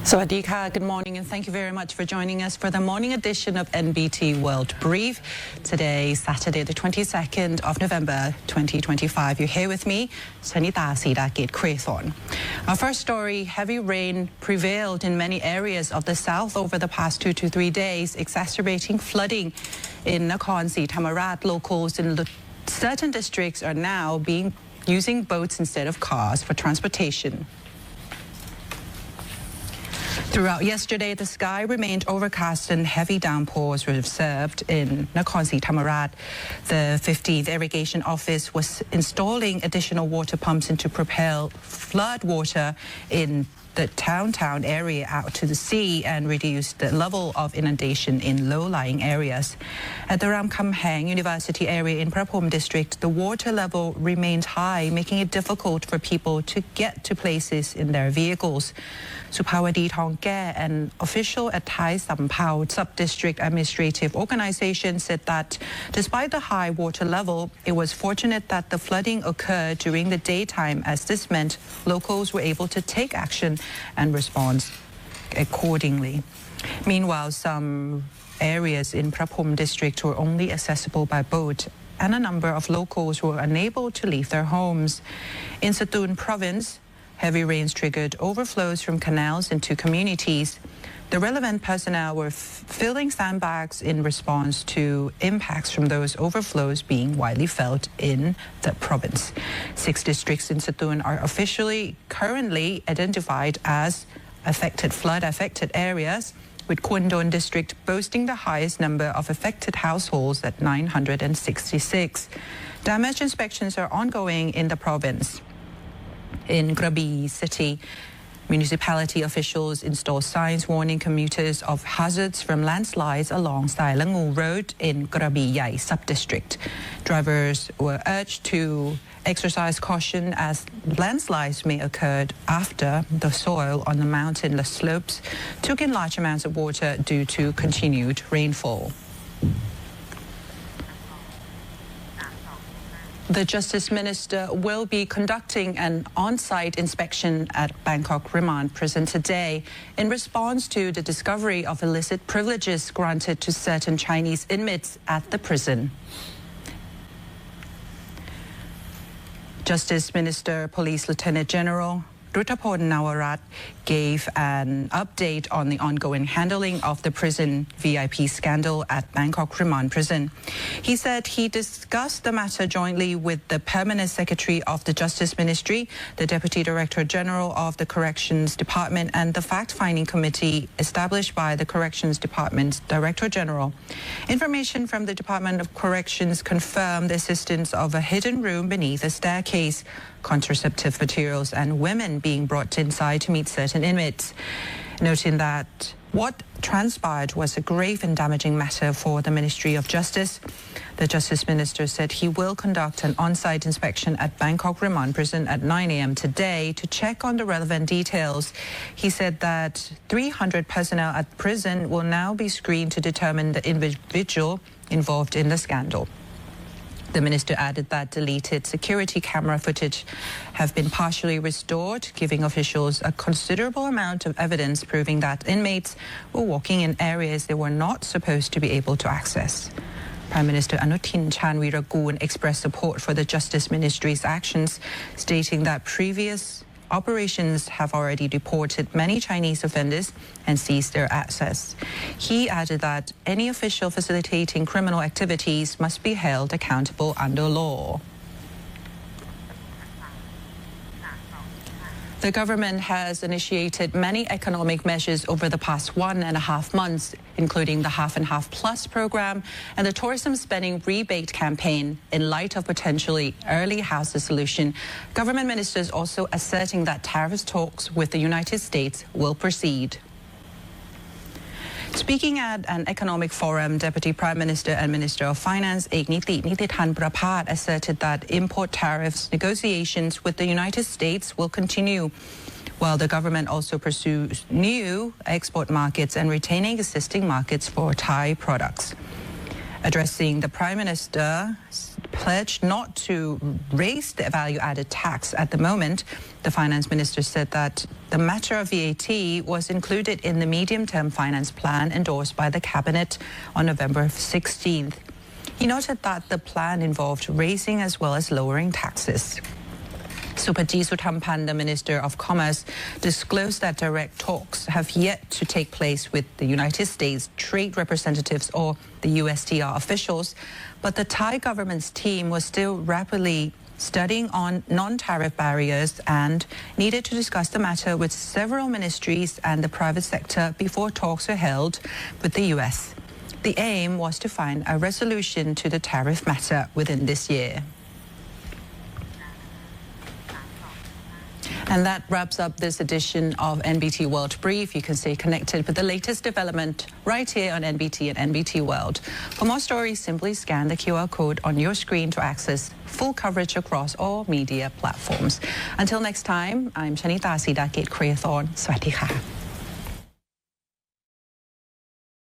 Sawadee ka, good morning, and thank you very much for joining us for the morning edition of NBT World Brief. Today, Saturday, the 22nd of November, 2025. You're here with me, Sanita Sidakit Krathon. Our first story, heavy rain prevailed in many areas of the south over the past 2 to 3 days, exacerbating flooding in Nakhon Si Thammarat. Locals in certain districts are now using boats instead of cars for transportation. Throughout yesterday, the sky remained overcast and heavy downpours were observed in Nakhon Si Thammarat. The 15th Irrigation Office was installing additional water pumps to propel flood water in the town area out to the sea and reduce the level of inundation in low-lying areas. At the Ramkhamhaeng University area in Prapom district, the water level remained high, making it difficult for people to get to places in their vehicles. Supawadi Thongkae, an official at Thai Sampao Sub-District Administrative Organization, said that despite the high water level, it was fortunate that the flooding occurred during the daytime, as this meant locals were able to take action and respond accordingly. Meanwhile, some areas in Prapom district were only accessible by boat, and a number of locals were unable to leave their homes. In Satun province, heavy rains triggered overflows from canals into communities. The relevant personnel were filling sandbags in response to impacts from those overflows being widely felt in the province. 6 districts in Satun are officially currently identified as flood-affected areas, with Kwandon district boasting the highest number of affected households at 966. Damage inspections are ongoing in the province. In Krabi City, municipality officials installed signs warning commuters of hazards from landslides along Sai Langu Road in Krabi Yai sub-district. Drivers were urged to exercise caution as landslides may occur after the soil on the mountainous slopes took in large amounts of water due to continued rainfall. The Justice Minister will be conducting an on-site inspection at Bangkok Remand Prison today in response to the discovery of illicit privileges granted to certain Chinese inmates at the prison. Justice Minister Police Lieutenant General Ruthapol Nawarat gave an update on the ongoing handling of the prison VIP scandal at Bangkok Remand Prison. He said he discussed the matter jointly with the Permanent Secretary of the Justice Ministry, the Deputy Director General of the Corrections Department, and the Fact-Finding Committee established by the Corrections Department's Director General. Information from the Department of Corrections confirmed the existence of a hidden room beneath a staircase, contraceptive materials and women being brought inside to meet certain inmates, noting that what transpired was a grave and damaging matter for the Ministry of Justice. The Justice Minister said he will conduct an on-site inspection at Bangkok Remand Prison at 9 a.m. today to check on the relevant details. He said that 300 personnel at prison will now be screened to determine the individual involved in the scandal. The minister added that deleted security camera footage have been partially restored, giving officials a considerable amount of evidence proving that inmates were walking in areas they were not supposed to be able to access. Prime Minister Anutin Chanwiragoon expressed support for the Justice Ministry's actions, stating that previous operations have already deported many Chinese offenders and seized their assets. He added that any official facilitating criminal activities must be held accountable under law. The government has initiated many economic measures over the past 1.5 months, including the Half and Half Plus program and the tourism spending rebate campaign. In light of potentially early house dissolution, government ministers also asserting that tariff talks with the United States will proceed. Speaking at an economic forum, Deputy Prime Minister and Minister of Finance Ekniti Nitithan Prapat asserted that import tariffs negotiations with the United States will continue, while the government also pursues new export markets and retaining existing markets for Thai products. Addressing the Prime Minister pledged not to raise the value-added tax at the moment, the Finance Minister said that the matter of VAT was included in the medium-term finance plan endorsed by the Cabinet on November 16th. He noted that the plan involved raising as well as lowering taxes. Supaji Suthampan, the Minister of Commerce, disclosed that direct talks have yet to take place with the United States trade representatives or the USTR officials, but the Thai government's team was still rapidly studying on non-tariff barriers and needed to discuss the matter with several ministries and the private sector before talks were held with the US. The aim was to find a resolution to the tariff matter within this year. And that wraps up this edition of NBT World Brief. You can stay connected with the latest development right here on NBT and NBT World. For more stories, simply scan the QR code on your screen to access full coverage across all media platforms. Until next time, I'm Shanita Sidakit Kriyathorn. Sawasdee ka.